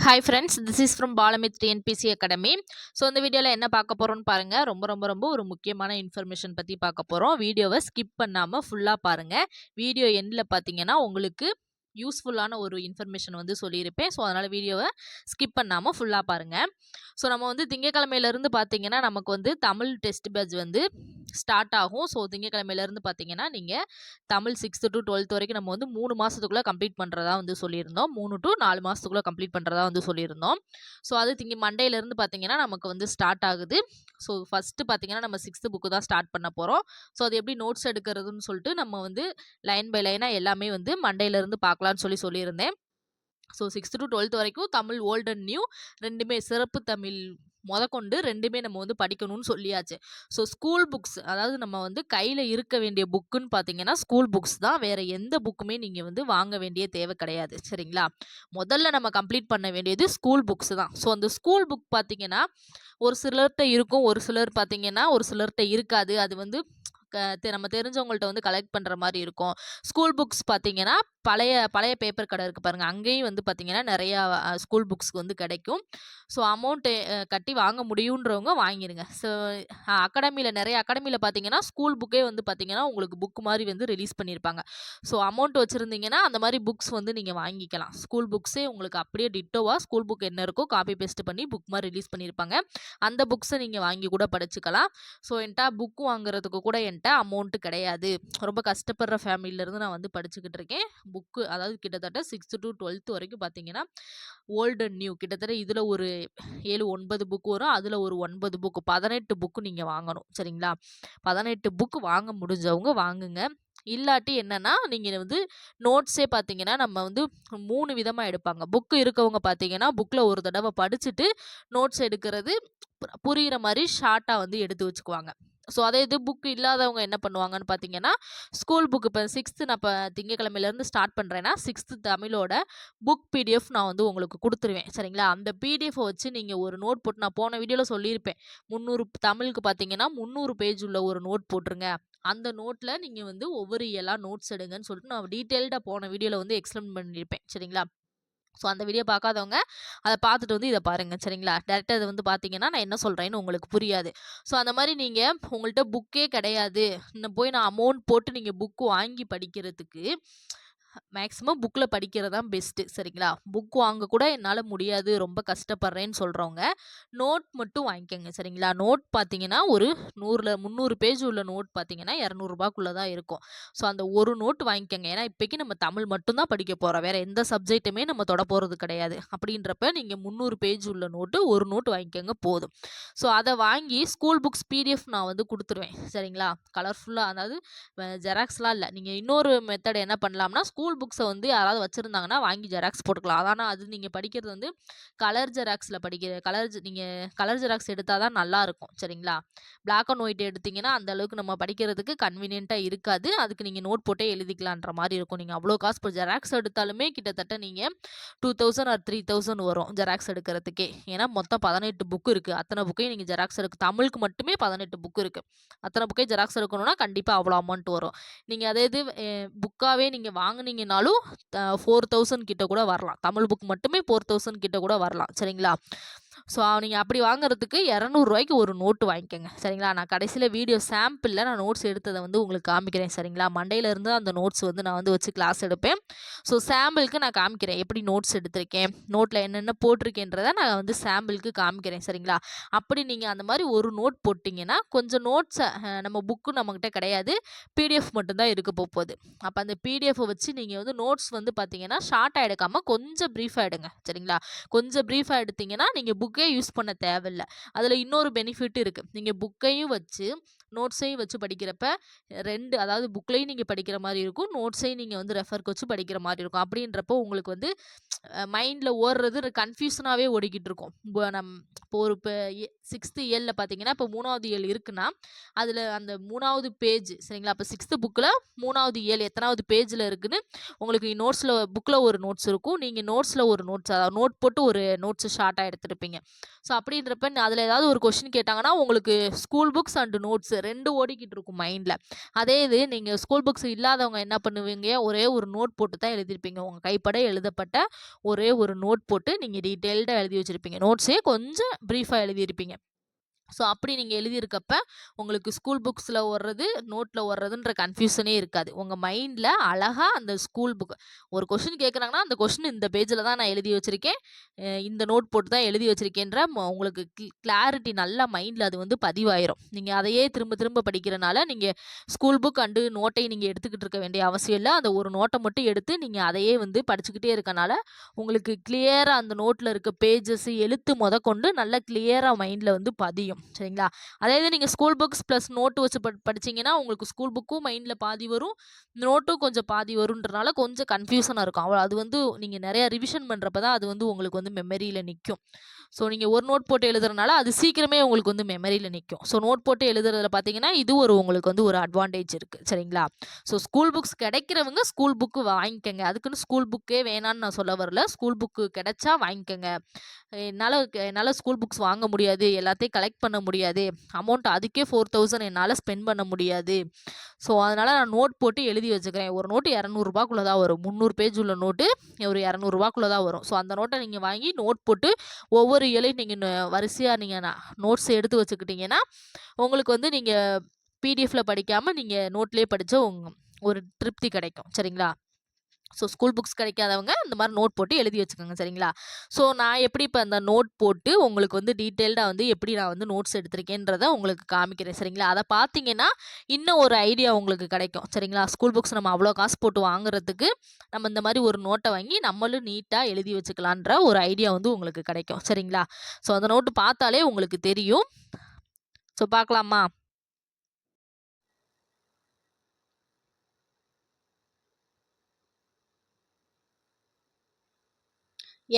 Hi friends, this is from பாலமித் TNPSC academy. So இந்த வீடியோவில் என்ன பார்க்க போகிறோம்னு பாருங்கள். ரொம்ப ஒரு முக்கியமான இன்ஃபர்மேஷன் பற்றி பார்க்க போகிறோம். வீடியோவை ஸ்கிப் பண்ணாமல் ஃபுல்லாக பாருங்கள். வீடியோ எண்டில் பார்த்தீங்கன்னா உங்களுக்கு யூஸ்ஃபுல்லான ஒரு இன்ஃபர்மேஷன் வந்து சொல்லியிருப்பேன். ஸோ அதனால் வீடியோவை ஸ்கிப் பண்ணாமல் ஃபுல்லாக பாருங்கள். ஸோ நம்ம வந்து திங்கக்கிழமையிலேருந்து பார்த்தீங்கன்னா நமக்கு வந்து தமிழ் டெஸ்ட் பேட்ச் வந்து ஸ்டார்ட் ஆகும். ஸோ திங்கக்கிழமையிலேருந்து பார்த்தீங்கன்னா நீங்கள் தமிழ் 6th to 12th வரைக்கும் நம்ம வந்து 3 மாதத்துக்குள்ளே கம்ப்ளீட் பண்ணுறதா வந்து சொல்லியிருந்தோம். 3 to 4 மாதத்துக்குள்ளே கம்ப்ளீட் பண்ணுறதா வந்து சொல்லியிருந்தோம். ஸோ அது மண்டேலேருந்து பார்த்தீங்கன்னா நமக்கு வந்து ஸ்டார்ட் ஆகுது. ஸோ ஃபஸ்ட்டு பார்த்தீங்கன்னா நம்ம 6th புக்கு தான் ஸ்டார்ட் பண்ண போகிறோம். ஸோ அது எப்படி நோட்ஸ் எடுக்கிறதுன்னு சொல்லிட்டு நம்ம வந்து லைன் பை லைனாக எல்லாமே வந்து மண்டேலேருந்து பார்க்கலான்னு சொல்லியிருந்தேன். ஸோ 6th to 12th வரைக்கும் தமிழ் ஓல்ட் அண்ட் நியூ ரெண்டுமே, சிறப்பு தமிழ் முதற்கொண்டு ரெண்டுமே நம்ம வந்து படிக்கணும்னு சொல்லியாச்சு. ஸோ ஸ்கூல் புக்ஸ், அதாவது நம்ம வந்து கையில் இருக்க வேண்டிய புக்குன்னு பார்த்தீங்கன்னா ஸ்கூல் புக்ஸ் தான். வேறு எந்த புக்குமே நீங்கள் வந்து வாங்க வேண்டிய தேவை கிடையாது. சரிங்களா? முதல்ல நம்ம கம்ப்ளீட் பண்ண வேண்டியது ஸ்கூல் புக்ஸ் தான். ஸோ அந்த ஸ்கூல் புக் பார்த்தீங்கன்னா ஒரு சிலர்கிட்ட இருக்கும், ஒரு சிலர் பார்த்தீங்கன்னா ஒரு சிலர்கிட்ட இருக்காது. அது வந்து நம்ம தெரிஞ்சவங்கள்ட்ட வந்து கலெக்ட் பண்ணுற மாதிரி இருக்கும். ஸ்கூல் புக்ஸ் பார்த்தீங்கன்னா பழைய பேப்பர் கடை இருக்குது பாருங்கள், அங்கேயும் வந்து பார்த்தீங்கன்னா நிறையா ஸ்கூல் புக்ஸ்க்கு வந்து கிடைக்கும். ஸோ அமௌண்ட்டு கட்டி வாங்க முடியுன்றவங்க வாங்கிடுங்க. ஸோ நிறைய அகாடமியில் பார்த்தீங்கன்னா ஸ்கூல் புக்கே வந்து பார்த்தீங்கன்னா உங்களுக்கு புக் மாதிரி வந்து ரிலீஸ் பண்ணியிருப்பாங்க. ஸோ அமௌண்ட் வச்சுருந்தீங்கன்னா அந்த மாதிரி புக்ஸ் வந்து நீங்கள் வாங்கிக்கலாம். ஸ்கூல் புக்ஸே உங்களுக்கு அப்படியே டிட்டோவாக ஸ்கூல் புக் என்ன இருக்கோ காப்பி பேஸ்ட் பண்ணி புக் மாதிரி ரிலீஸ் பண்ணியிருப்பாங்க. அந்த புக்ஸை நீங்கள் வாங்கி கூட படிச்சுக்கலாம். ஸோ என்கிட்ட புக் வாங்குறதுக்கு கூட என்கிட்ட அமௌண்ட்டு கிடையாது. ரொம்ப கஷ்டப்படுற ஃபேமிலியிலேருந்து நான் வந்து படிச்சுக்கிட்டு இருக்கேன். புக்கு அதாவது கிட்டத்தட்ட 6th to 12th வரைக்கும் பார்த்தீங்கன்னா ஓல்டு அண்ட் நியூ கிட்டத்தட்ட இதில் ஒரு 7-9 புக் வரும். அதில் ஒரு 9 புக்கு, 18 புக்கு நீங்கள் வாங்கணும். சரிங்களா? 18 புக்கு வாங்க முடிஞ்சவங்க வாங்குங்க. இல்லாட்டி என்னன்னா நீங்கள் வந்து நோட்ஸே பார்த்தீங்கன்னா நம்ம வந்து 3 விதமாக எடுப்பாங்க. புக்கு இருக்கவங்க பார்த்தீங்கன்னா புக்கில் ஒரு தடவை படிச்சுட்டு நோட்ஸ் எடுக்கிறது புரிகிற மாதிரி ஷார்ட்டாக வந்து எடுத்து வச்சுக்குவாங்க. ஸோ அதே இது புக்கு இல்லாதவங்க என்ன பண்ணுவாங்கன்னு பார்த்தீங்கன்னா ஸ்கூல் புக்கு இப்போ 6th நான் இப்போ திங்கக்கிழமையிலேருந்து ஸ்டார்ட் பண்ணுறேன்னா 6th தமிழோட புக் பிடிஎஃப் நான் வந்து உங்களுக்கு கொடுத்துருவேன். சரிங்களா? அந்த பிடிஎஃபை வச்சு நீங்கள் ஒரு நோட் போட்டு, நான் போன வீடியோவில் சொல்லியிருப்பேன், 300 தமிழுக்கு பார்த்தீங்கன்னா 300 பேஜ் உள்ள ஒரு நோட் போட்டுருங்க. அந்த நோட்டில் நீங்கள் வந்து ஒவ்வொரு இயலாக நோட்ஸ் எடுங்கன்னு சொல்லிட்டு நான் டீட்டெயில்டாக போன வீடியோவில் வந்து எக்ஸ்பிளைன் பண்ணியிருப்பேன். சரிங்களா? ஸோ அந்த வீடியோ பார்க்காதவங்க அதை பார்த்துட்டு வந்து இதை பாருங்கள். சரிங்களா? டேரெக்டாக இதை வந்து பார்த்தீங்கன்னா நான் என்ன சொல்கிறேன்னு உங்களுக்கு புரியாது. ஸோ அந்த மாதிரி நீங்கள் உங்கள்கிட்ட புக்கே கிடையாது, இன்னும் போய் நான் அமௌண்ட் போட்டு நீங்கள் புக்கு வாங்கி படிக்கிறதுக்கு மேக்ஸிமம் புக்கில் படிக்கிறது தான் பெஸ்ட்டு. சரிங்களா? புக் வாங்க கூட என்னால் முடியாது, ரொம்ப கஷ்டப்படுறேன்னு சொல்கிறவங்க நோட் மட்டும் வாங்கிக்கோங்க. சரிங்களா? நோட் பார்த்தீங்கன்னா ஒரு 300 பேஜ் உள்ள நோட் பார்த்தீங்கன்னா 200 ரூபாய்க்குள்ளே தான் இருக்கும். ஸோ அந்த ஒரு நோட் வாங்கிக்கோங்க. ஏன்னா இப்போக்கி நம்ம தமிழ் மட்டும்தான் படிக்க போகிறோம், வேறு எந்த சப்ஜெக்ட்டுமே நம்ம தொட போகிறது கிடையாது. அப்படின்றப்ப நீங்கள் 300 பேஜ் உள்ள நோட்டு ஒரு நோட் வாங்கிக்கோங்க போதும். ஸோ அதை வாங்கி ஸ்கூல் புக்ஸ் பிடிஎஃப் நான் வந்து கொடுத்துருவேன். சரிங்களா? கலர்ஃபுல்லாக, அதாவது ஜெராக்ஸ்லாம் இல்லை. நீங்கள் இன்னொரு மெத்தட் என்ன பண்ணலாம்னா ஸ்கூல் புக்ஸை வந்து யாராவது வச்சுருந்தாங்கன்னா வாங்கி ஜெராக்ஸ் போட்டுக்கலாம். ஆனால் அது நீங்கள் படிக்கிறது வந்து கலர் ஜெராக்ஸில் நீங்கள் கலர் ஜெராக்ஸ் எடுத்தால் தான் நல்லாயிருக்கும். சரிங்களா? பிளாக் அண்ட் ஒயிட் எடுத்திங்கன்னா அந்த அளவுக்கு நம்ம படிக்கிறதுக்கு கன்வீனியண்ட்டாக இருக்காது. அதுக்கு நீங்கள் நோட் போட்டே எழுதிக்கலான்ற மாதிரி இருக்கும். நீங்கள் அவ்வளோ காசு இப்போ ஜெராக்ஸ் எடுத்தாலுமே கிட்டத்தட்ட நீங்கள் 2000 or 3000 வரும் ஜெராக்ஸ் எடுக்கிறதுக்கே. ஏன்னா மொத்தம் 18 புக்கு இருக்குது. அத்தனை புக்கையும் நீங்கள் ஜெராக்ஸ் தமிழுக்கு மட்டுமே 18 புக்கு இருக்குது. அத்தனை புக்கே ஜெராக்ஸ் எடுக்கணும்னா கண்டிப்பாக அவ்வளோ அமௌண்ட் வரும். நீங்கள் அதே இது புக்காகவே நீங்கள் வாங்கினீங்கனாலும் 4000 கிட்ட கூட வரலாம். தமிழ் புக் மட்டுமே 4000 கிட்ட கூட வரலாம். சரிங்களா? ஸோ நீங்கள் அப்படி வாங்குறதுக்கு 200 ரூபாய்க்கு ஒரு நோட்டு வாங்கிக்கோங்க. சரிங்களா? நான் கடைசியில் வீடியோ சாம்பிளில் நான் நோட்ஸ் எடுத்ததை வந்து உங்களுக்கு காமிக்கிறேன். சரிங்களா? மண்டேலேருந்து அந்த நோட்ஸ் வந்து நான் வந்து வச்சு கிளாஸ் எடுப்பேன். ஸோ சாம்பிளுக்கு நான் காமிக்கிறேன் எப்படி நோட்ஸ் எடுத்திருக்கேன், நோட்டில் என்னென்ன போட்டிருக்கேன்றதை நான் வந்து சாம்பிளுக்கு காமிக்கிறேன். சரிங்களா? அப்படி நீங்கள் அந்த மாதிரி ஒரு நோட் போட்டிங்கன்னா கொஞ்சம் நோட்ஸை நம்ம புக்கு நம்மக்கிட்ட கிடையாது, பிடிஎஃப் மட்டும்தான் இருக்க போகுது. அப்போ அந்த பிடிஎஃபை வச்சு நீங்கள் வந்து நோட்ஸ் வந்து பார்த்தீங்கன்னா ஷார்ட்டாக எடுக்காமல் கொஞ்சம் ப்ரீஃபாக எடுங்க. சரிங்களா? கொஞ்சம் ப்ரீஃபாக எடுத்தீங்கன்னா நீங்கள் புக்கே யூஸ் பண்ண தேவையில்லை. அதில் இன்னொரு பெனிஃபிட் இருக்குது. நீங்கள் புக்கையும் வச்சு நோட்ஸையும் வச்சு படிக்கிறப்ப அதாவது புக்லையும் நீங்கள் படிக்கிற மாதிரி இருக்கும், நோட்ஸையும் நீங்கள் வந்து ரெஃபருக்கு வச்சு படிக்கிற மாதிரி இருக்கும். அப்படின்றப்போ உங்களுக்கு வந்து மைண்டில் ஓடுறது கன்ஃபியூஷனாகவே ஓடிக்கிட்டு இருக்கும். இப்போ ஒரு 6th இயலில் பார்த்தீங்கன்னா இப்போ 3வது இயல் இருக்குன்னா அதில் அந்த 3வது பேஜ், சரிங்களா? இப்போ 6th புக்கில் 3வது இயல் எத்தனாவது பேஜில் இருக்குன்னு உங்களுக்கு நோட்ஸில் புக்கில் ஒரு நோட்ஸ் இருக்கும், நீங்கள் நோட்ஸில் ஒரு நோட்ஸ், அதாவது நோட் போட்டு ஒரு நோட்ஸு ஷார்ட்டாக எடுத்துருப்பீங்க. ஸோ அப்படின்றப்ப அதில் ஏதாவது ஒரு கொஷின் கேட்டாங்கன்னா உங்களுக்கு ஸ்கூல் புக்ஸ் அண்ட் நோட்ஸ் 2 ஓடிக்கிட்டு இருக்கும் மைண்டில். அதே இது நீங்கள் ஸ்கூல் புக்ஸ் இல்லாதவங்க என்ன பண்ணுவீங்க, ஒரே ஒரு நோட் போட்டு தான் எழுதியிருப்பீங்க. உங்கள் கைப்பட எழுதப்பட்ட ஒரே ஒரு நோட் போட்டு நீங்கள் டீட்டெயில்டாக எழுதி வச்சுருப்பீங்க. நோட்ஸே கொஞ்சம் ப்ரீஃபாக எழுதியிருப்பீங்க. ஸோ அப்படி நீங்கள் எழுதியிருக்கப்ப உங்களுக்கு ஸ்கூல் புக்ஸில் வர்றது நோட்டில் வர்றதுன்ற கன்ஃபியூஷனே இருக்காது. உங்கள் மைண்டில் அழகாக அந்த ஸ்கூல் புக் ஒரு கொஷின் கேட்குறாங்கன்னா அந்த கொஷின் இந்த பேஜில் தான் நான் எழுதி வச்சுருக்கேன், இந்த நோட் போட்டு தான் எழுதி வச்சுருக்கேன்ற உங்களுக்கு கிளாரிட்டி நல்லா மைண்டில் அது வந்து பதிவாயிரும். நீங்கள் அதையே திரும்ப திரும்ப படிக்கிறனால நீங்கள் ஸ்கூல் புக் அண்டு நோட்டை நீங்கள் எடுத்துக்கிட்டு இருக்க வேண்டிய அவசியம் இல்லை. அந்த ஒரு நோட்டை மட்டும் எடுத்து நீங்கள் அதையே வந்து படிச்சுக்கிட்டே இருக்கனால உங்களுக்கு கிளியராக அந்த நோட்டில் இருக்க பேஜஸ் எழுத்து கொண்டு நல்லா கிளியராக மைண்டில் வந்து பதியும். சரிங்களா? அதே இது நீங்கள் ஸ்கூல் புக்ஸ் ப்ளஸ் நோட்டு வச்சு படிச்சிங்கன்னா உங்களுக்கு ஸ்கூல் புக்கும் மைண்டில் பாதி வரும், நோட்டும் கொஞ்சம் பாதி வருன்றனால கொஞ்சம் கன்ஃபியூஷனாக இருக்கும். அவ்வளோ அது வந்து நீங்கள் நிறையா ரிவிஷன் பண்ணுறப்ப தான் அது வந்து உங்களுக்கு வந்து மெமரியில் நிற்கும். ஸோ நீங்கள் ஒரு நோட் போட்டு எழுதுறதுனால அது சீக்கிரமே உங்களுக்கு வந்து மெமரியில் நிற்கும். ஸோ நோட் போட்டு எழுதுறதுல பார்த்தீங்கன்னா இது உங்களுக்கு வந்து ஒரு அட்வான்டேஜ் இருக்குது. சரிங்களா? ஸோ ஸ்கூல் புக்ஸ் கிடைக்கிறவங்க ஸ்கூல் புக்கு வாங்கிக்கங்க. அதுக்குன்னு ஸ்கூல் புக்கே வேணான்னு நான் சொல்ல வரல. ஸ்கூல் புக்கு கிடைச்சா வாங்கிக்கங்க. என்னால் ஸ்கூல் புக்ஸ் வாங்க முடியாது, எல்லாத்தையும் கலெக்ட் பண்ண முடியாது, அமௌண்ட் அதுக்கே 4000 என்னால் ஸ்பெண்ட் பண்ண முடியாது. ஸோ அதனால் நான் நோட் போட்டு எழுதி வச்சுக்கிறேன். ஒரு நோட்டு 200 தான் வரும். 300 பேஜ் உள்ள நோட்டு ஒரு 200 தான் வரும். ஸோ அந்த நோட்டை நீங்கள் வாங்கி நோட் போட்டு ஒவ்வொரு இயலையும் நீங்கள் வரிசையாக நீங்கள் நோட்ஸ் எடுத்து வச்சுக்கிட்டிங்கன்னா உங்களுக்கு வந்து நீங்கள் பிடிஎஃப்பில் படிக்காமல் நீங்கள் நோட்லேயே படித்த ஒரு திருப்தி கிடைக்கும். சரிங்களா? ஸோ ஸ்கூல் புக்ஸ் கிடைக்காதவங்க இந்த மாதிரி நோட் போட்டு எழுதி வச்சுக்கோங்க. சரிங்களா? ஸோ நான் எப்படி இப்போ அந்த நோட் போட்டு உங்களுக்கு வந்து டீட்டெயில்டாக வந்து எப்படி நான் வந்து நோட்ஸ் எடுத்திருக்கேன்றதை உங்களுக்கு காமிக்கிறேன். சரிங்களா? அதை பார்த்தீங்கன்னா இன்னும் ஒரு ஐடியா உங்களுக்கு கிடைக்கும். சரிங்களா? ஸ்கூல் புக்ஸ் நம்ம அவ்வளோ காசு போட்டு வாங்குறதுக்கு நம்ம இந்த மாதிரி ஒரு நோட்டை வாங்கி நம்மளும் நீட்டாக எழுதி வச்சுக்கலான்ற ஒரு ஐடியா வந்து உங்களுக்கு கிடைக்கும். சரிங்களா? ஸோ அந்த நோட்டு பார்த்தாலே உங்களுக்கு தெரியும். ஸோ பார்க்கலாமா?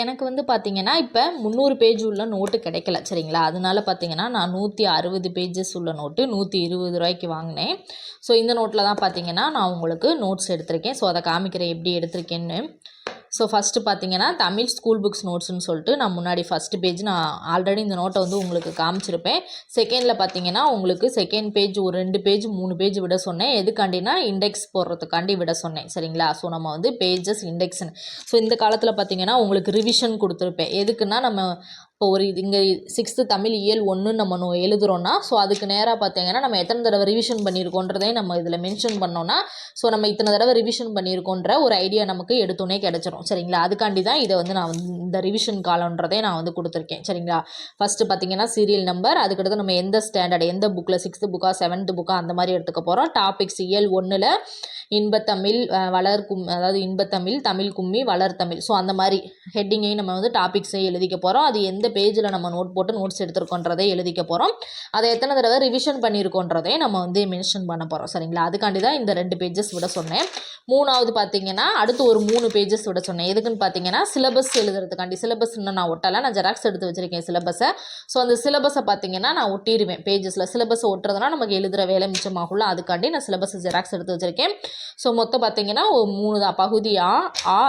எனக்கு வந்து பார்த்தீங்கன்னா, இப்போ 300 பேஜ் உள்ள நோட்டு கிடைக்கல. சரிங்களா? அதனால பார்த்தீங்கன்னா, நான் 160 பேஜஸ் உள்ள நோட்டு ரூ. 120 வாங்கினேன். ஸோ இந்த நோட்டில் தான் பார்த்தீங்கன்னா, நான் உங்களுக்கு நோட்ஸ் எடுத்திருக்கேன். ஸோ அதை காமிக்கிறேன் எப்படி எடுத்திருக்கேன்னு. ஸோ ஃபஸ்ட்டு பார்த்தீங்கன்னா தமிழ் ஸ்கூல் புக்ஸ் நோட்ஸ்னு சொல்லிட்டு நான் முன்னாடி ஃபஸ்ட்டு பேஜ் நான் ஆல்ரெடி இந்த நோட்டை வந்து உங்களுக்கு காமிச்சிருப்பேன். செகண்டில் பார்த்தீங்கன்னா உங்களுக்கு செகண்ட் பேஜ் ஒரு 2 பேஜ் 3 பேஜ் விட சொன்னேன். எதுக்காண்டினா இண்டெக்ஸ் போடுறதுக்காண்டி விட சொன்னேன். சரிங்களா? ஸோ நம்ம வந்து பேஜஸ் இண்டெக்ஸ்னு ஸோ இந்த காலத்தில் பார்த்தீங்கன்னா உங்களுக்கு ரிவிஷன் கொடுத்துருப்பேன். எதுக்குன்னா நம்ம இப்போ ஒரு இங்கே 6th தமிழ் இயல் 1 நம்ம எழுதுகிறோன்னா ஸோ அதுக்கு நேராக பார்த்தீங்கன்னா நம்ம எத்தனை தடவை ரிவிஷன் பண்ணியிருக்கோன்றதையும் நம்ம இதில் மென்ஷன் பண்ணோன்னா ஸோ நம்ம இத்தனை தடவை ரிவிஷன் பண்ணியிருக்கோன்ற ஒரு ஐடியா நமக்கு எடுத்தோன்னே கிடச்சிரும். சரிங்களா? அதுக்காண்டி தான் இதை வந்து நான் வந்து இந்த ரிவிஷன் காலன்றதே நான் வந்து கொடுத்துருக்கேன். சரிங்களா? ஃபஸ்ட்டு பார்த்தீங்கன்னா சீரியல் நம்பர், அதுக்கடுத்து நம்ம எந்த ஸ்டாண்டர்ட் எந்த புக்கில் 6th புக்கா 7th புக்கா அந்த மாதிரி எடுத்துக்க போகிறோம். டாபிக்ஸ் இயல் 1ல் இன்பத்தமிழ் அதாவது இன்பத்தமிழ், தமிழ் கும்மி, வளர்த்தமிழ் ஸோ அந்த மாதிரி ஹெட்டிங்கையும் நம்ம வந்து டாபிக்ஸையும் எழுதிக்க போகிறோம். அது எந்த பேஜில் நம்ம நோட் போட்டு நோட்ஸ் எடுத்துருக்கோன்றதை எழுதிக்க போகிறோம். அதை எத்தனை தடவை ரிவிஷன் பண்ணியிருக்கோன்றதை நம்ம வந்து மென்ஷன் பண்ண போகிறோம். சரிங்களா? அதுக்காண்டி தான் இந்த 2 பேஜஸ் விட சொன்னேன். 3வது பார்த்தீங்கன்னா அடுத்து ஒரு 3 பேஜஸ் விட சொன்னேன். எதுக்குன்னு பார்த்தீங்கன்னா சிலபஸ் எழுதுறதுக்காண்டி. சிலபஸ் இன்னும் நான் ஒட்டலை, நான் ஜெராக்ஸ் எடுத்து வச்சுருக்கேன் சிலபஸை. ஸோ அந்த சிலபஸை பார்த்தீங்கன்னா நான் ஒட்டிடுவேன் பேஜஸில். சிலபஸை ஒட்டுறதுனா நமக்கு எழுதுகிற வேலை மிச்சமாகும்ல, அதுக்காண்டி நான் சிலபஸை ஜெராக்ஸ் எடுத்து வச்சுருக்கேன். ஸோ மொத்தம் பார்த்தீங்கன்னா 3 தான். பகுதி ஆ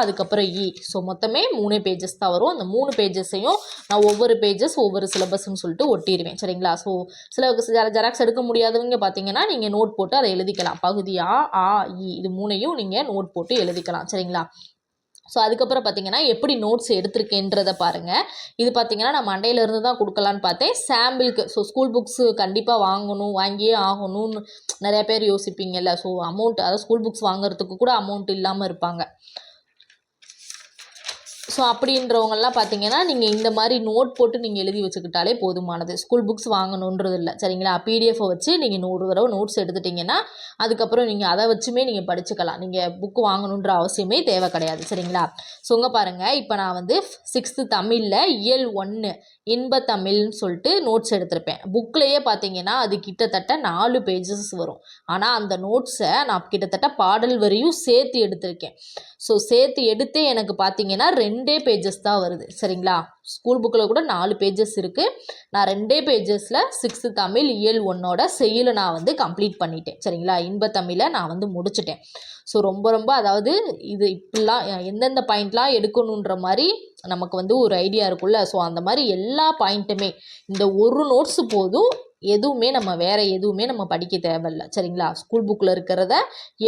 அதுக்கப்புறம் ஸோ மொத்தமே 3 பேஜஸ் தான் வரும். அந்த 3 பேஜஸையும் நான் ஒவ்வொரு பேஜஸ் ஒவ்வொரு சிலபஸ்ன்னு சொல்லிட்டு ஒட்டிடுவேன். சரிங்களா? ஸோ சிலபஸ் ஜெராக்ஸ் எடுக்க முடியாதவங்க பார்த்தீங்கன்னா நீங்கள் நோட் போட்டு அதை எழுதிக்கலாம். பகுதி ஆ இது 3ஐயும் நீங்கள் நோட் போட்டு எழுதிக்கலாம். சரிங்களா? ஸோ அதுக்கப்புறம் பார்த்தீங்கன்னா எப்படி நோட்ஸ் எடுத்திருக்கேன்றதை பாருங்கள். இது பார்த்தீங்கன்னா நான் மண்டேலேருந்து தான் கொடுக்கலான்னு பார்த்தேன் சாம்பிளுக்கு. ஸோ ஸ்கூல் புக்ஸு கண்டிப்பாக வாங்கணும், வாங்கியே ஆகணும்னு நிறையா பேர் யோசிப்பீங்கல்ல. ஸோ அமௌண்ட் அதாவது ஸ்கூல் புக்ஸ் வாங்குறதுக்கு கூட அமௌண்ட் இல்லாமல் இருப்பாங்க. ஸோ அப்படின்றவங்கெல்லாம் பார்த்தீங்கன்னா நீங்கள் இந்த மாதிரி நோட் போட்டு நீங்கள் எழுதி வச்சுக்கிட்டாலே போதுமானது. ஸ்கூல் புக்ஸ் வாங்கணுன்றது இல்லை. சரிங்களா? பிடிஎஃப்பை வச்சு நீங்கள் 100 தடவை நோட்ஸ் எடுத்துட்டிங்கன்னா அதுக்கப்புறம் நீங்கள் அதை வச்சுமே நீங்கள் படிச்சுக்கலாம். நீங்கள் புக்கு வாங்கணுன்ற அவசியமே தேவை கிடையாது. சரிங்களா? ஸோ இங்கே பாருங்கள், இப்போ நான் வந்து 6th தமிழில் இயல் 1 இன்பத்தமிழ்னு சொல்லிட்டு நோட்ஸ் எடுத்திருப்பேன். புக்லேயே பார்த்தீங்கன்னா அது கிட்டத்தட்ட 4 பேஜஸ் வரும். ஆனால் அந்த நோட்ஸை நான் கிட்டத்தட்ட பாடல் வரையும் சேர்த்து எடுத்திருக்கேன். ஸோ சேர்த்து எடுத்தே எனக்கு பார்த்தீங்கன்னா 2 பேஜஸ் தான் வருது. சரிங்களா? ஸ்கூல் புக்கில் கூட 4 பேஜஸ் இருக்குது. நான் 2 பேஜஸில் 6th தமிழ் இயல் 1ஓட செய்யுளை நான் வந்து கம்ப்ளீட் பண்ணிட்டேன். சரிங்களா, இன்பத்தமிழை நான் வந்து முடிச்சிட்டேன். ஸோ ரொம்ப அதாவது இது இப்படிலாம் எந்தெந்த பாயிண்ட்லாம் எடுக்கணுன்ற மாதிரி நமக்கு வந்து ஒரு ஐடியா இருக்குல்ல. ஸோ அந்த மாதிரி எல்லா பாயிண்ட்டுமே இந்த ஒரு நோட்ஸு போதும். எதுவுமே நம்ம வேறு எதுவுமே நம்ம படிக்க தேவையில்ல. சரிங்களா, ஸ்கூல் புக்கில் இருக்கிறத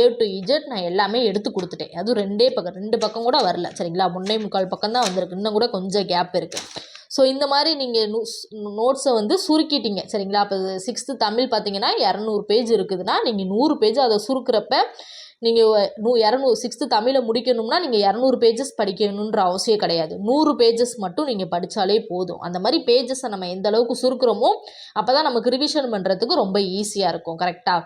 A to Z நான் எல்லாமே எடுத்து கொடுத்துட்டேன். அதுவும் 2 பக்கம் கூட வரல. சரிங்களா, 3.25 பக்கம் தான் வந்திருக்கு. இன்னும் கூட கொஞ்சம் கேப் இருக்குது. ஸோ இந்த மாதிரி நீங்கள் நோட்ஸை வந்து சுருக்கிட்டீங்க. சரிங்களா, இப்போ 6th தமிழ் பார்த்தீங்கன்னா 200 பேஜ் இருக்குதுன்னா நீங்கள் 100 பேஜ் அதை சுருக்கிறப்ப நீங்கள் 6th தமிழை முடிக்கணும்னா நீங்கள் 200 பேஜஸ் படிக்கணுன்ற அவசியம் கிடையாது. 100 பேஜஸ் மட்டும் நீங்கள் படித்தாலே போதும். அந்த மாதிரி பேஜஸை நம்ம எந்த அளவுக்கு சுருக்கிறோமோ அப்போ தான் நமக்கு ரிவிஷன் பண்ணுறதுக்கு ரொம்ப ஈஸியாக இருக்கும். கரெக்டாக?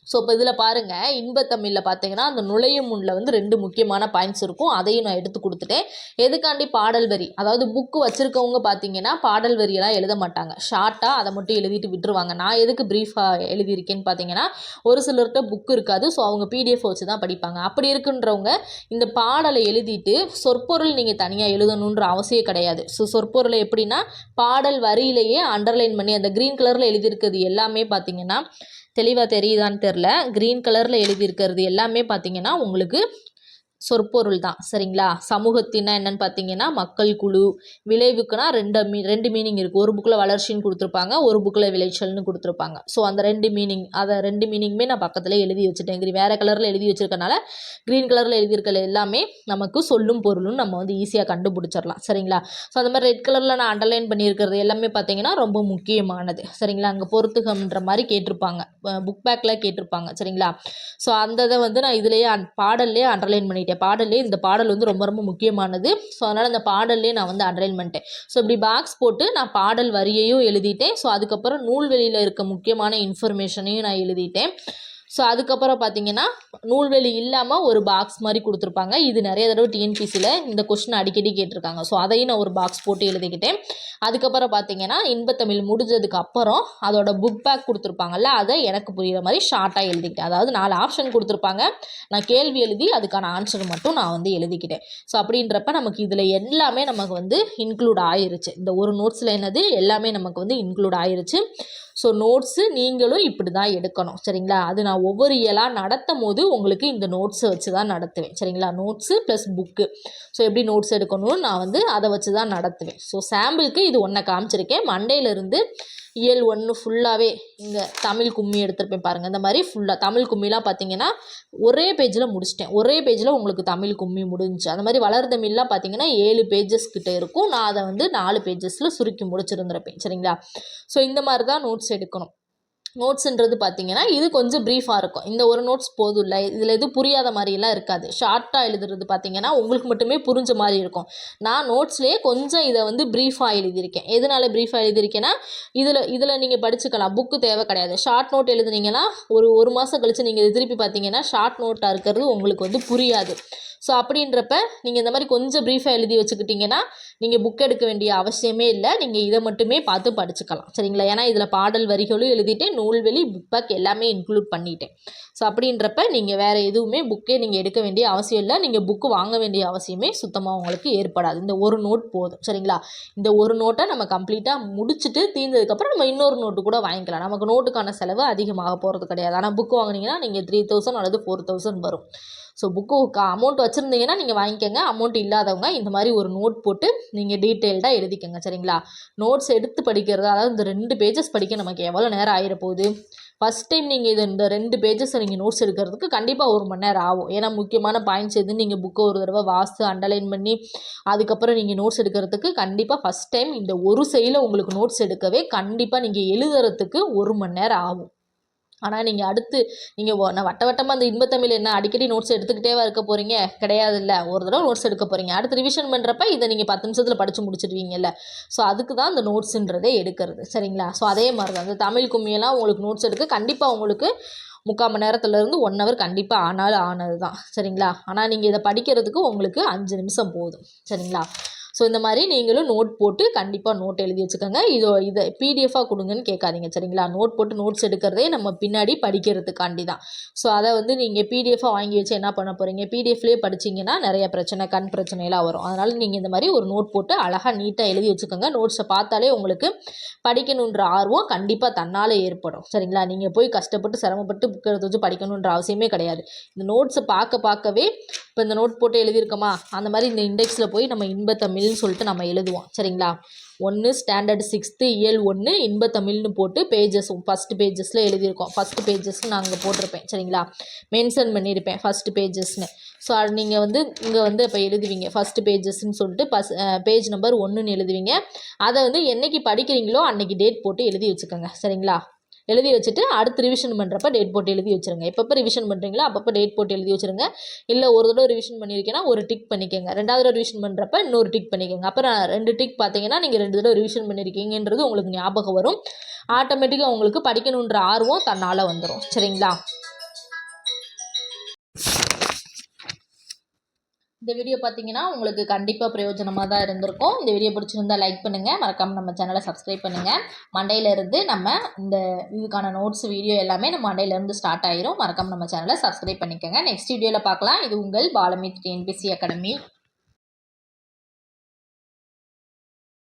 ஸோ இப்போ இதில் பாருங்கள், இன்பத்தமிழில் பார்த்தீங்கன்னா அந்த நுழையும் முன்னில் வந்து 2 முக்கியமான பாயிண்ட்ஸ் இருக்கும். அதையும் நான் எடுத்து கொடுத்துட்டேன். எதுக்காண்டி பாடல் வரி, அதாவது புக்கு வச்சுருக்கவங்க பார்த்தீங்கன்னா பாடல் வரியெல்லாம் எழுத மாட்டாங்க. ஷார்ட்டாக அதை மட்டும் எழுதிட்டு விட்டுருவாங்க. நான் எதுக்கு ப்ரீஃபாக எழுதியிருக்கேன்னு பார்த்தீங்கன்னா, ஒரு சிலர்கிட்ட புக்கு இருக்காது. ஸோ அவங்க PDF வச்சு தான் படிப்பாங்க. அப்படி இருக்குன்றவங்க இந்த பாடலை எழுதிட்டு சொற்பொருள் நீங்கள் தனியாக எழுதணுன்ற அவசியம் கிடையாது. ஸோ சொற்பொருளை எப்படின்னா பாடல் வரியிலேயே அண்டர்லைன் பண்ணி அந்த க்ரீன் கலரில் எழுதியிருக்கிறது எல்லாமே பார்த்தீங்கன்னா, தெளிவாக தெரியுதான்னு தெரில, க்ரீன் கலரில் எழுதியிருக்கிறது எல்லாமே பார்த்தீங்கன்னா உங்களுக்கு சொற்பொருள் தான். சரிங்களா, சமூகத்தினா என்னன்னு பார்த்தீங்கன்னா மக்கள் குழு, விளைவுக்குனா 2 மீனிங் இருக்குது. ஒரு புக்கில் வளர்ச்சின்னு கொடுத்துருப்பாங்க, ஒரு புக்கில் விளைச்சல்னு கொடுத்துருப்பாங்க. ஸோ அந்த 2 மீனிங், அதை 2 மீனிங்குமே நான் பக்கத்தில் எழுதி வச்சுட்டேன். வேறு கலரில் எழுதி வச்சுருக்கனால க்ரீன் கலரில் எழுதியிருக்கிற எல்லாமே நமக்கு சொல்லும் பொருளும் நம்ம வந்து ஈஸியாக கண்டுபிடிச்சிடலாம். சரிங்களா, ஸோ அந்த மாதிரி ரெட் கலரில் நான் அண்டர்லைன் பண்ணியிருக்கிறது எல்லாமே பார்த்தீங்கன்னா ரொம்ப முக்கியமானது. சரிங்களா, அங்கே பொறுத்துகம்ன்ற மாதிரி கேட்டிருப்பாங்க, புக் பேக்கில் கேட்டிருப்பாங்க. சரிங்களா, ஸோ அந்த இதை வந்து நான் இதுலேயே பாடல்லே அண்டர்லைன் பண்ணிட்டேன். பாடல்லே இந்த பாடல் வந்து ரொம்ப முக்கியமானது. ஸோ அதனால் அந்த பாடல்லே நான் வந்து அண்டர்லைன் பண்ணிட்டேன். ஸோ இப்படி பாக்ஸ் போட்டு நான் பாடல் வரியையும் எழுதிட்டேன். ஸோ அதுக்கப்புறம் நூல்வெளியில் இருக்க முக்கியமான இன்ஃபர்மேஷனையும் நான் எழுதிட்டேன். ஸோ அதுக்கப்புறம் பார்த்தீங்கன்னா நூல்வெளி இல்லாமல் ஒரு பாக்ஸ் மாதிரி கொடுத்துருப்பாங்க. இது நிறைய தடவை TNPSCயில் இந்த கொஸ்டின் அடிக்கடி கேட்டிருக்காங்க. ஸோ அதையும் நான் ஒரு பாக்ஸ் போட்டு எழுதிக்கிட்டேன். அதுக்கப்புறம் பார்த்தீங்கன்னா இன்பத்தமிழ் முடிஞ்சதுக்கு அப்புறம் அதோட புக் பேக் கொடுத்துருப்பாங்கல்ல, அதை எனக்கு புரிகிற மாதிரி ஷார்ட்டாக எழுதிக்கிட்டேன். அதாவது 4 ஆப்ஷன் கொடுத்துருப்பாங்க, நான் கேள்வி எழுதி அதுக்கான ஆன்சர் மட்டும் நான் வந்து எழுதிக்கிட்டேன். ஸோ அப்படின்றப்ப நமக்கு இதில் எல்லாமே நமக்கு வந்து இன்க்ளூட் ஆயிருச்சு. இந்த ஒரு நோட்ஸில் என்னது எல்லாமே நமக்கு வந்து இன்க்ளூட் ஆயிருச்சு. ஸோ நோட்ஸு நீங்களும் இப்படி தான் எடுக்கணும். சரிங்களா, அது நான் ஒவ்வொரு இயலாக நடத்தும் போது உங்களுக்கு இந்த நோட்ஸை வச்சு தான் நடத்துவேன். சரிங்களா, நோட்ஸு ப்ளஸ் புக்கு. ஸோ எப்படி நோட்ஸ் எடுக்கணும்னு நான் வந்து அதை வச்சு தான் நடத்துவேன். ஸோ சாம்பிளுக்கு இது ஒன்றை காமிச்சிருக்கேன். மண்டேலேருந்து இயல் 1 ஃபுல்லாகவே இங்கே தமிழ் கும்மி எடுத்துருப்பேன் பாருங்கள். இந்த மாதிரி ஃபுல்லாக தமிழ் கும்மிலாம் பார்த்தீங்கன்னா ஒரே பேஜில் முடிச்சிட்டேன். ஒரே பேஜில் உங்களுக்கு தமிழ் கும்மி முடிஞ்சிச்சு. அந்த மாதிரி வளர் தமிழ்லாம் பார்த்தீங்கன்னா 7 பேஜஸ் கிட்டே இருக்கும். நான் அதை வந்து 4 பேஜஸில் சுருக்கி முடிச்சிருந்துருப்பேன். சரிங்களா, ஸோ இந்த மாதிரி தான் நோட்ஸ் எடுக்கணும். நோட்ஸுன்றது பார்த்தீங்கன்னா இது கொஞ்சம் ப்ரீஃபாக இருக்கும். இந்த ஒரு நோட்ஸ் போதும் இல்லை, இதில் எதுவும் புரியாத மாதிரிலாம் இருக்காது. ஷார்ட்டாக எழுதுறது பார்த்தீங்கன்னா உங்களுக்கு மட்டுமே புரிஞ்ச மாதிரி இருக்கும். நான் நோட்ஸ்லேயே கொஞ்சம் இதை வந்து ப்ரீஃபாக எழுதியிருக்கேன். எதனால் ப்ரீஃபாக எழுதியிருக்கேன்னா இதில் நீங்கள் படிச்சுக்கலாம், புக்கு தேவை கிடையாது. ஷார்ட் நோட் எழுதுனீங்கன்னா ஒரு மாதம் கழித்து நீங்கள் இது திருப்பி பார்த்தீங்கன்னா ஷார்ட் நோட்டாக இருக்கிறது உங்களுக்கு வந்து புரியாது. ஸோ அப்படின்றப்ப நீங்கள் இந்த மாதிரி கொஞ்சம் ப்ரீஃபாக எழுதி வச்சுக்கிட்டிங்கன்னா நீங்கள் புக் எடுக்க வேண்டிய அவசியமே இல்லை. நீங்கள் இதை மட்டுமே பார்த்து படிச்சுக்கலாம். சரிங்களா, ஏன்னா இதில் பாடல் வரிகளும் எழுதிட்டு நூல்வெளி புக் பேக் எல்லாமே இன்க்ளூட் பண்ணிட்டேன். ஸோ அப்படின்றப்ப நீங்கள் வேறு எதுவுமே புக்கே நீங்கள் எடுக்க வேண்டிய அவசியம் இல்லை. நீங்கள் புக்கு வாங்க வேண்டிய அவசியமே சுத்தமாக உங்களுக்கு ஏற்படாது. இந்த ஒரு நோட் போதும். சரிங்களா, இந்த ஒரு நோட்டை நம்ம கம்ப்ளீட்டாக முடிச்சுட்டு தீர்ந்ததுக்கப்புறம் நம்ம இன்னொரு நோட்டு கூட வாங்கிக்கலாம். நமக்கு நோட்டுக்கான செலவு அதிகமாக போகிறது கிடையாது. ஆனால் புக்கு வாங்கினீங்கன்னா நீங்கள் 3000 அல்லது 4000 வரும். ஸோ புக்கு அமௌண்ட் வச்சுருந்தீங்கன்னா நீங்கள் வாங்கிக்கோங்க. அமௌண்ட் இல்லாதவங்க இந்த மாதிரி ஒரு நோட் போட்டு நீங்கள் டீட்டெயில்டாக எழுதிக்கோங்க. சரிங்களா, நோட்ஸ் எடுத்து படிக்கிறது, அதாவது இந்த 2 பேஜஸ் படிக்க நமக்கு எவ்வளோ நேரம் ஆகிடப்போகுது. ஃபஸ்ட் டைம் நீங்கள் இந்த 2 பேஜஸை நீங்கள் நோட்ஸ் எடுக்கிறதுக்கு கண்டிப்பாக 1 மணி நேரம் ஆகும். ஏன்னா முக்கியமான பாயிண்ட்ஸ் எதுன்னு நீங்கள் புக்கை ஒரு தடவை வாசித்து அண்டர்லைன் பண்ணி அதுக்கப்புறம் நீங்கள் நோட்ஸ் எடுக்கிறதுக்கு கண்டிப்பாக ஃபஸ்ட் டைம் இந்த ஒரு செயலை உங்களுக்கு நோட்ஸ் எடுக்கவே கண்டிப்பாக நீங்கள் எழுதுறதுக்கு 1 மணி நேரம் ஆகும். ஆனால் நீங்கள் அடுத்து நீங்கள் நான் வட்டமாக அந்த இன்பத்தமிழ் என்ன அடிக்கடி நோட்ஸ் எடுத்துக்கிட்டேவா இருக்க போகிறீங்க? கிடையாது இல்லை, ஒரு தடவை நோட்ஸ் எடுக்க போகிறீங்க. அடுத்து ரிவிஷன் பண்ணுறப்ப இதை நீங்கள் 10 நிமிஷத்தில் படித்து முடிச்சிடுவீங்கல்ல. ஸோ அதுக்கு தான் இந்த நோட்ஸுன்றதே எடுக்கிறது. சரிங்களா, ஸோ அதே மாதிரி தான் இந்த தமிழ் கும்மியெல்லாம் உங்களுக்கு நோட்ஸ் எடுக்க கண்டிப்பாக உங்களுக்கு 3/4 மணி நேரத்துலேருந்து 1 ஹவர் கண்டிப்பாக ஆனது தான். சரிங்களா, ஆனால் நீங்கள் இதை படிக்கிறதுக்கு உங்களுக்கு 5 நிமிஷம் போதும். சரிங்களா, ஸோ இந்த மாதிரி நீங்களும் நோட் போட்டு கண்டிப்பாக நோட் எழுதி வச்சுக்கோங்க. இதை பிடிஎஃபாக கொடுங்கன்னு கேட்காதீங்க சரிங்களா. நோட் போட்டு நோட்ஸ் எடுக்கிறதே நம்ம பின்னாடி படிக்கிறதுக்காண்டி தான். ஸோ அதை வந்து நீங்கள் பிடிஎஃபாக வாங்கி வச்சு என்ன பண்ண போகிறீங்க, பிடிஎஃப்லேயே படிச்சிங்கன்னா நிறைய பிரச்சனை, கண் பிரச்சனைலாம் வரும். அதனால் நீங்கள் இந்த மாதிரி ஒரு நோட் போட்டு அழகாக நீட்டாக எழுதி வச்சுக்கோங்க. நோட்ஸை பார்த்தாலே உங்களுக்கு படிக்கணுன்ற ஆர்வம் கண்டிப்பாக தன்னால் ஏற்படும் சரிங்களா. நீங்கள் போய் கஷ்டப்பட்டு சிரமப்பட்டு புக்கை எடுத்து வச்சு படிக்கணுன்ற அவசியமே கிடையாது. இந்த நோட்ஸை பார்க்கவே இப்போ இந்த நோட் போட்டு எழுதியிருக்கோமா, அந்த மாதிரி இந்த இண்டெக்ஸில் போய் நம்ம இன்பத்தமிழ்னு சொல்லிட்டு நம்ம எழுதுவோம் சரிங்களா. 1 ஸ்டாண்டர்ட் 6th இயல் 1 இன்பத்தமிழ்னு போட்டு பேஜஸ் ஃபஸ்ட்டு பேஜஸில் எழுதியிருக்கோம். ஃபஸ்ட்டு பேஜஸ்ன்னு நான் அங்கே போட்டிருப்பேன் சரிங்களா, மென்ஷன் பண்ணியிருப்பேன் ஃபஸ்ட்டு பேஜஸ்ன்னு. ஸோ அது நீங்கள் வந்து இங்கே வந்து இப்போ எழுதுவீங்க ஃபஸ்ட்டு பேஜஸ்ன்னு சொல்லிட்டு பேஜ் நம்பர் 1ன்னு எழுதுவீங்க. அதை வந்து என்றைக்கு படிக்கிறீங்களோ அன்றைக்கி டேட் போட்டு எழுதி வச்சுக்கோங்க சரிங்களா. எழுதி வச்சுட்டு அடுத்து ரிவிஷன் பண்ணுறப்ப டேட் போட்டு எழுதி வச்சுருங்க. எப்பப்போ ரிவிஷன் பண்ணுறீங்களோ அப்பப்போ டேட் போட்டு எழுதி வச்சுருங்க. இல்லை ஒரு தடவை ரிவிஷன் பண்ணியிருக்கேன்னா ஒரு டிக் பண்ணிக்கோங்க, 2வது தடவை ரிவிஷன் பண்ணுறப்ப இன்னொரு டிக் பண்ணிக்கோங்க. அப்புறம் 2 டிக் பார்த்தீங்கன்னா நீங்கள் 2 தடவை ரிவிஷன் பண்ணியிருக்கீங்கன்றது உங்களுக்கு ஞாபகம் வரும். ஆட்டோமேட்டிக்காக உங்களுக்கு படிக்கணுன்ற ஆர்வம் தன்னால் வந்துடும் சரிங்களா. இந்த வீடியோ பார்த்தீங்கன்னா உங்களுக்கு கண்டிப்பாக பிரயோஜனமாக தான் இருந்திருக்கும். இந்த வீடியோ பிடிச்சிருந்தால் லைக் பண்ணுங்கள், மறக்காமல் நம்ம சேனலை சப்ஸ்கிரைப் பண்ணுங்கள். மண்டேலேருந்து நம்ம இந்த இதுக்கான நோட்ஸ் வீடியோ எல்லாமே நம்ம மண்டேலேருந்து ஸ்டார்ட் ஆயிரும். மறக்காமல் நம்ம சேனலை சப்ஸ்கிரைப் பண்ணிக்கோங்க. நெக்ஸ்ட் வீடியோவில் பார்க்கலாம். இது உங்கள் பாலமித் டிஎன்பிஎஸ்சி அகாடமி.